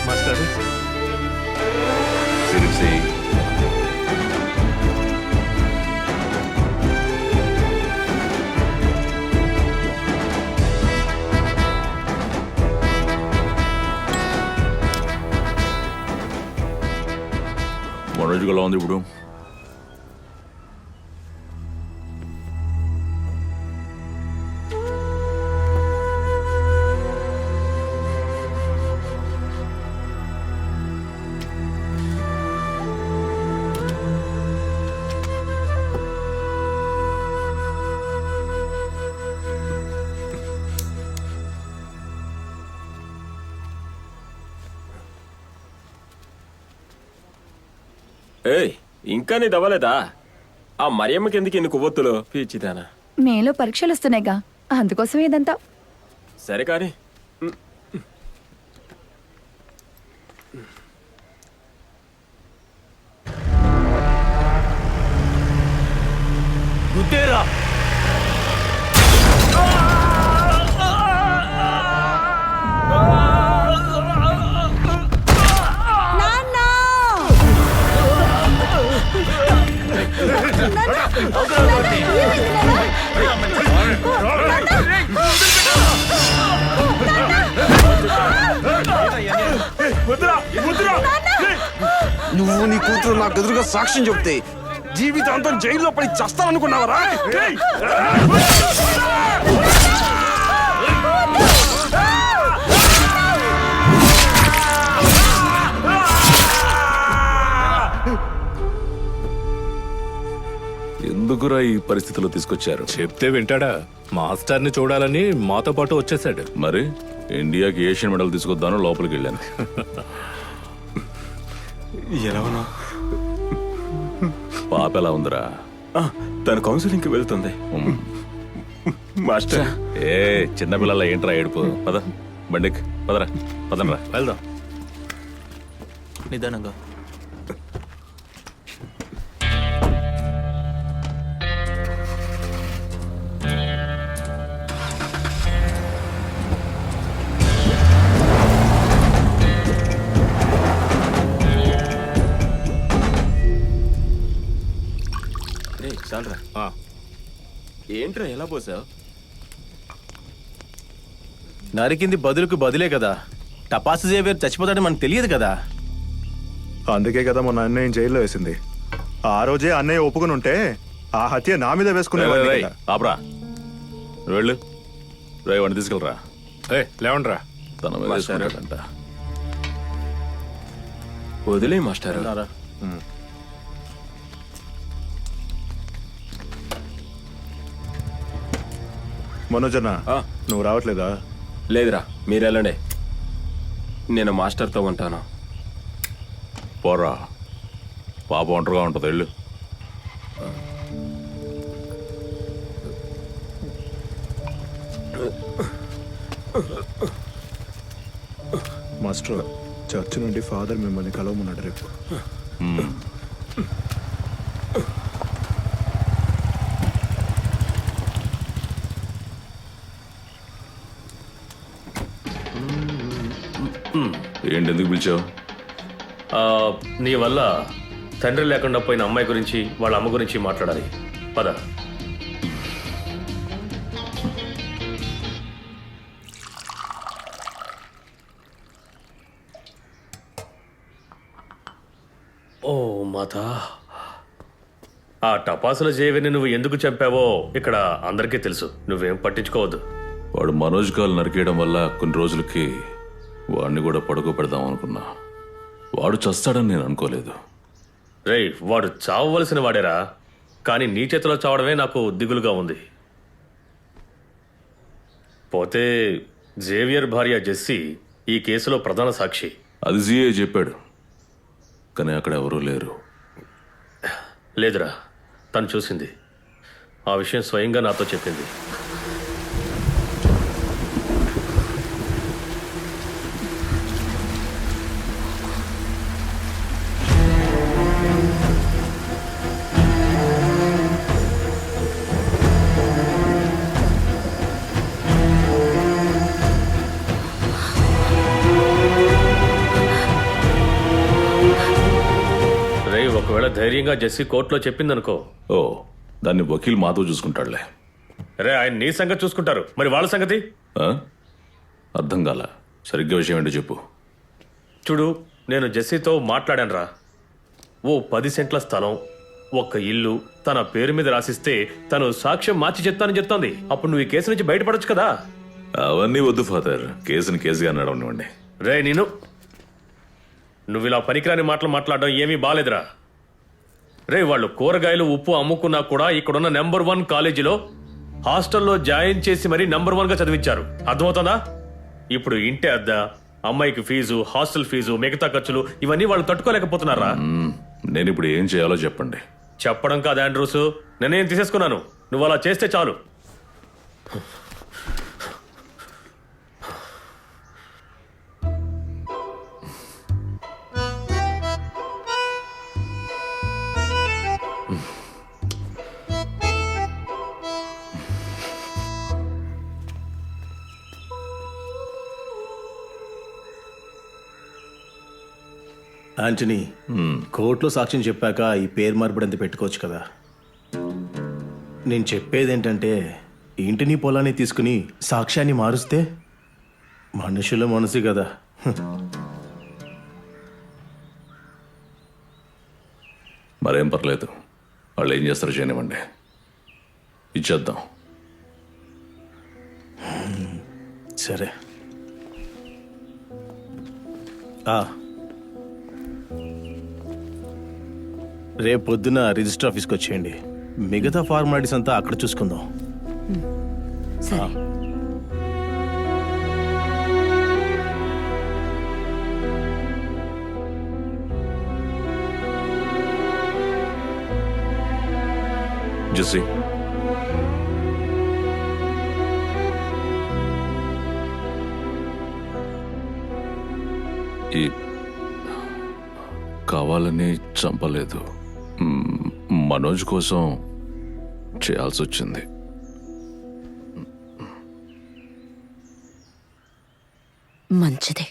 Master. సిరిసి మనోజ్గా ఎలా ఉంది ఇప్పుడు? ఏయ్, ఇంకా నీ దవ్వలేదా? ఆ మరియమ్మకి ఎందుకు ఇన్ని కొవ్వొత్తులు? పీచిదానా. మేలో పరీక్షలు వస్తున్నాయిగా, అందుకోసమే ఇదంతా. సరే కానీ గుద్దేరా. నువ్వు నీ కూతురు నాకు ఎదురుగా సాక్ష్యం చెప్తే జీవితాంతం జైల్లో పడి చస్తాననుకున్నావరా? ఎందుకురా ఈ పరిస్థితిలో తీసుకొచ్చారు? చెప్తే వింటాడా? మాస్టర్ని చూడాలని మాతో పాటు వచ్చేసాడు. మరి ఇండియాకి ఏషియన్ మెడల్ తీసుకొద్దాను లోపలికి వెళ్ళాను. ఎలా ఉన్నా? పాప ఎలా ఉందిరా? తన కౌన్సిలింగ్కి వెళ్తుంది. మాస్టర్, ఏ చిన్నపిల్లల ఏంట్రా ఏడుపు? పద బండిక్, పదరా, పదనరా. వెళ్దాం. నిదానంగా. చాలరా. ఏంట్రా ఎలా పోసావు? నరికింది బదులుకు బదులే కదా. టపాసు జేవియర్ చచ్చిపోతాడని మనకు తెలియదు కదా. అందుకే కదా మొన్న అన్నయ్య జైల్లో వేసింది. ఆ రోజే అన్నయ్య ఒప్పుకుని ఉంటే ఆ హత్య నా మీద వేసుకునేవాడిని కదా. ఆపరా, వెళ్ళు. రేయ్ వాడిని తీసుకెళ్ళరా. లేవండ్రా. తన మీద వేసుకుంటాడంట. వదిలే మాస్టర్. మనోజన్న, నువ్వు రావట్లేదా? లేదురా, మీరు వెళ్ళండి. నేను మాస్టర్తో ఉంటాను. పోరా, పాప ఒంటరిగా ఉంటుంది. వెళ్ళు. మాస్టర్, చర్చ్ నుండి ఫాదర్ మిమ్మల్ని కలవమన్నాడు రేపు. ఏంటి, ఎందుకు పిలిచావు? నీ వల్ల తండ్రి లేకుండా పోయిన అమ్మాయి గురించి, వాళ్ళ అమ్మ గురించి మాట్లాడాలి. పద. ఓ మాతా, ఆ టపాసుల జేవిని నువ్వు ఎందుకు చంపావో ఇక్కడ అందరికీ తెలుసు. నువ్వేం పట్టించుకోవద్దు. వాడు మనోజ్ కాలు నరికేయడం వల్ల కొన్ని రోజులకి వాడిని కూడా పడుకోబెడదాం అనుకున్నా. వాడు చస్తాడని నేను అనుకోలేదు. రేయ్, వాడు చావవలసిన వాడేరా, కానీ నీ చేతిలో చావడమే నాకు దిగులుగా ఉంది. పోతే జేవియర్ భార్య జెస్సీ ఈ కేసులో ప్రధాన సాక్షి. అది జీఏ చెప్పాడు, కానీ అక్కడ ఎవరూ లేరు. లేదురా, తను చూసింది. ఆ విషయం స్వయంగా నాతో చెప్పింది. ఒకవేళ ధైర్యంగా జెస్సీ కోర్టులో చెప్పిందనుకో, ఓ దాన్ని వకీల్ మాతో చూసుకుంటాడులే. రే ఆయన నీ సంగతి చూసుకుంటారు, మరి వాళ్ళ సంగతి? ఆ? అర్థం కాల, సరిగ్గా విషయం ఏంటో చెప్పు. చూడు, నేను జెస్సీతో మాట్లాడానురా. ఓ 10 సెంట్ల స్థలం, ఒక్క ఇల్లు తన పేరు మీద రాసిస్తే తను సాక్ష్యం మార్చి చెప్తానని చెప్తోంది. అప్పుడు నువ్వు ఈ కేసు నుంచి బయటపడొచ్చు కదా. అవన్నీ వద్దు ఫాదర్, కేసుని కేసుగా నడవనివ్వండి. రే నువ్వు ఇలా పనికిరాని మాటలు మాట్లాడడం ఏమీ బాలేదురా. రే వాళ్ళు కూరగాయలు ఉప్పు అమ్ముకున్నా కూడా ఇక్కడున్న నెంబర్ 1 కాలేజీలో హాస్టల్లో జాయిన్ చేసి మరీ నెంబర్ 1 గా చదివించారు. అర్థమవుతుందా? ఇప్పుడు ఇంటి అద్దె, అమ్మాయికి ఫీజు, హాస్టల్ ఫీజు, మిగతా ఖర్చులు ఇవన్నీ వాళ్ళు తట్టుకోలేకపోతున్నారా? నేను ఇప్పుడు ఏం చేయాలో చెప్పండి. చెప్పడం కాదు ఆండ్రూస్, నేనేం తీసేసుకున్నాను. నువ్వు అలా చేస్తే చాలు. ఆంటనీ, కోర్టులో సాక్ష్యం చెప్పాక ఈ పేరు మార్పిడంత పెట్టుకోవచ్చు కదా. నేను చెప్పేది ఏంటంటే, ఇంటిని పొలాన్ని తీసుకుని సాక్ష్యాన్ని మారుస్తే మనుషుల మనసు కదా. మరేం పర్లేదు, వాళ్ళు ఏం చేస్తారో చేయనివ్వండి, ఇచ్చేద్దాం. సరే. రేపు పొద్దున రిజిస్టర్ ఆఫీస్కి వచ్చేయండి. మిగతా ఫార్మాలిటీస్ అంతా అక్కడ చూసుకుందాం. సరే. జెస్సీ, ఈ కావాలని చంపలేదు, మనోజ్ కోసం చేయాల్సి వచ్చింది. మంచిది.